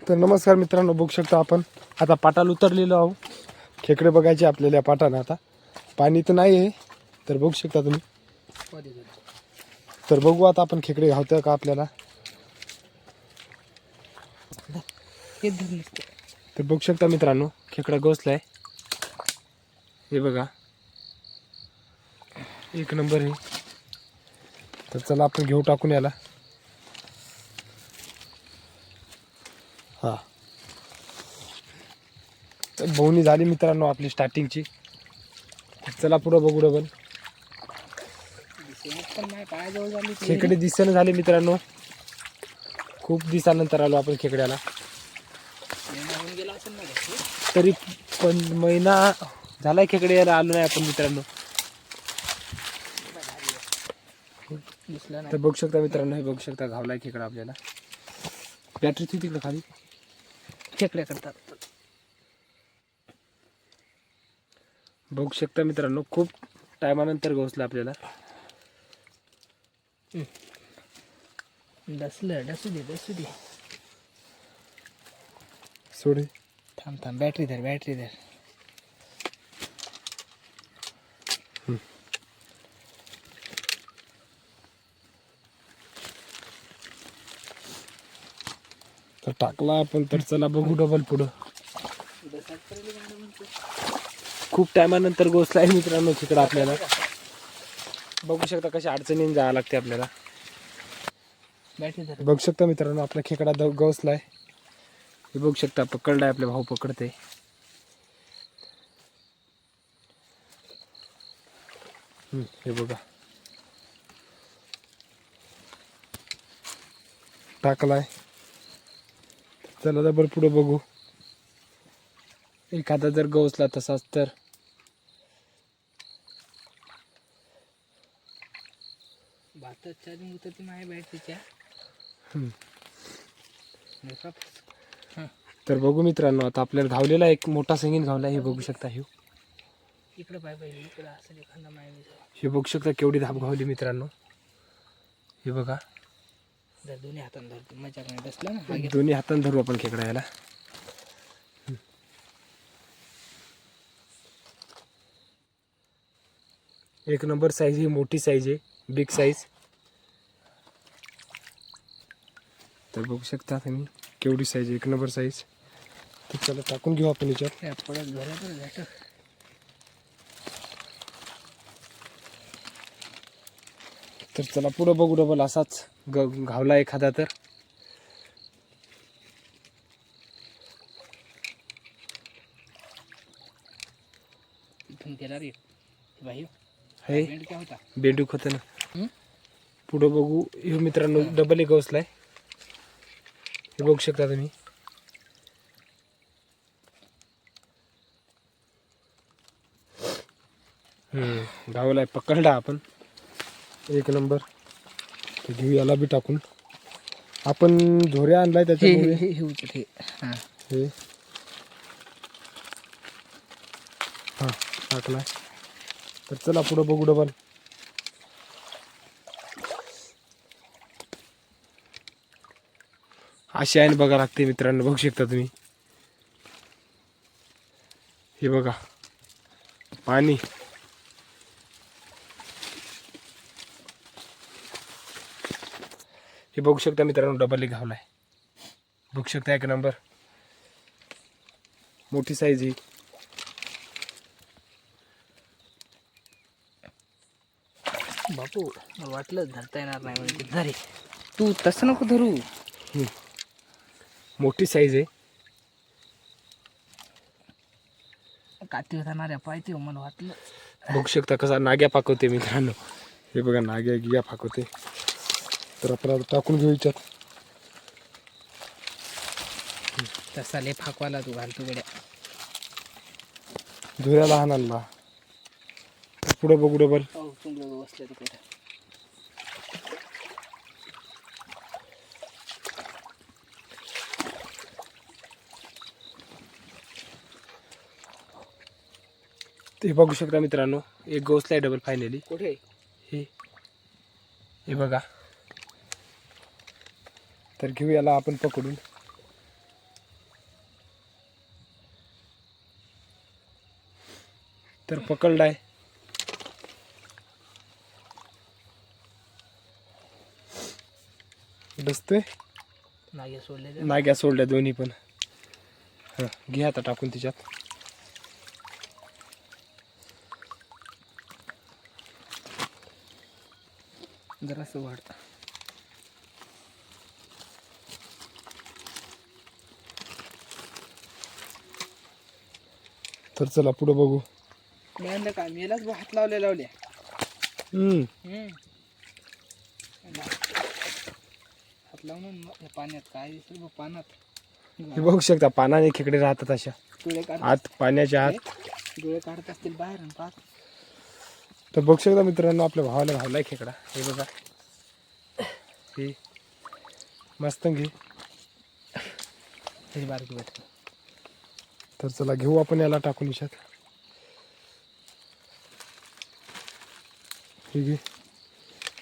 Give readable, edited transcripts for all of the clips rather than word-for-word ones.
तर नमस्कार मित्रांनो, बघू शकता आपण आता पाटाला उतरलेलो आहोत. खेकडे बघायचे आपल्याला पाटानं. आता पाणी तर नाही आहे, तर बघू शकता तुम्ही. तर बघू आता आपण खेकडे घावतं का आपल्याला. तर बघू शकता मित्रांनो, खेकडा गोसलाय. हे बघा, एक नंबर आहे. तर चला आपण घेऊ टाकून याला. हा, तर बोवणी झाली मित्रांनो आपली स्टार्टिंगची. चला पुढं बघू डबल. खेकडे दिसेना झाले मित्रांनो, खूप दिवसानंतर आलो आपण खेकड्याला. तरी पण महिना झालाय खेकडे यायला आलो नाही आपण मित्रांनो. तर बघू शकता मित्रांनो, हे बघू शकता घावलाय खेकडा आपल्याला. बॅटरी ती तिकडे खाली खेकड्या करतात. बघू शकता मित्रांनो, खूप टायमानंतर घोसला आपल्याला. डसू दे सोडे. थांब बॅटरी धर. तर टाकला आपण. तर चला बघू डबल पुढं. खूप टायमानंतर घोसलाय मित्रांनो खेकडा आपल्याला. बघू शकता कशा अडचणीने जावं लागते आपल्याला. बघू शकता मित्रांनो, आपला खेकडा गवसलाय. हे बघू शकता, पकडलाय आपले भाऊ पकडते. हे बघा, टाकलाय. चला डबल पुढे बघू. एखादा जर गवसला तसाच तर. चार्जिंग होती माझ्या बॅटरीच्या. तर बघू मित्रांनो, आता आपल्याला घावलेला एक मोठा संगीन घावला. हे बघू शकता. हे इकडे इकडे असेल एखादा माहिती. हे बघू शकता केवढी धाप घावली मित्रांनो. हे बघा, जर दोन्ही हाताने धरतो मजा नाही बसला ना. दोन्ही हाताने धरू आपण खेकडा याला. एक नंबर साईज ही, मोठी साईज आहे, बिग साईज. तर बघू शकता तुम्ही केवढी साईज, एक नंबर साईज. तर चला टाकून घेऊ आपण याच्यात. पडत झाला तर झाट. तर चला पुढं बघू डबल. असाच घावला एखादा तर. इथून गेला रे भाई. हे काय होता बेंडूक होतं ना. पुढं बघू. हे मित्रांनो डबल एक गवसलाय. हे बघू शकता तुम्ही. घावलाय, पकडला आपण एक नंबर. तर घेऊ याला बी टाकून. आपण झोऱ्या आणलाय त्याच्यामुळे. हे हा टाकलाय. तर चला पुढं बघू डबल. अशी आहे बघा लागते मित्रांनो. बघू शकता तुम्ही. हे बघा पाणी. हे बघू शकता मित्रांनो, डबल एक घावलाय. बघू शकता एक नंबर मोठी साईज ही. बापू वाटलं धरता येणार नाही म्हणजे. धरे तू तसं नको धरू. मोठी साईज आहे. काठी जाणाऱ्या पाहिजे मला वाटलं. बघू शकता कसा नाग्या पाकवते मित्रांनो. हे बघा नाग्या गिया पाकवते. तर आपण टाकून घेऊ याच्यात. तसा ले फाकवाला तू घालतो गड्या. धुऱ्या लहान आणला. पुढं बघू डबल. बसले तिकडे. ते बघू शकता मित्रांनो, एक गोसलाय डबल फायनली. कुठे हे बघा. तर घेऊ याला आपण पकडून. तर पकडलाय. डसतोय. नागे सोडले नाग्या सोडल्या दोन्ही पण. हा घे आता टाकून तिच्यात. जरासं वाढतं. तर चला पुढे बघू. मी आणलं का मेलाच हात लावले. हात लावून पाण्यात काय दिसेल बघ पाण्यात. हे बघू शकता पानाने खेकडे राहतात अशा डोळे काढ आत पाण्याच्या आत. डोळे काढत असतील बाहेर आणि पाहत. तर बघू शकता मित्रांनो आपल्या भावाला भावलाय खेकडा. हे बघा हे मस्त घे. त्याची बारकी भेट. तर चला घेऊ आपण याला टाकून याच्यात. हे घे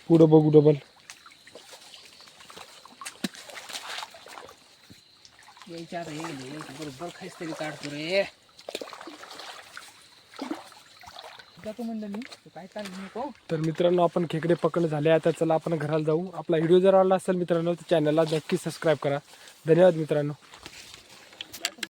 पुढं बघू डबल. यायच्या आता येईल बरोबर खायच तरी काढतो रे. जातो म्हणलं मी काय काढ नको. तर मित्रांनो आपण खेकडे पकडले झाले. आता चला आपण घराला जाऊ. आपला व्हिडिओ जर आवडला असेल मित्रांनो तर चॅनलला नक्की सबस्क्राईब करा. धन्यवाद मित्रांनो.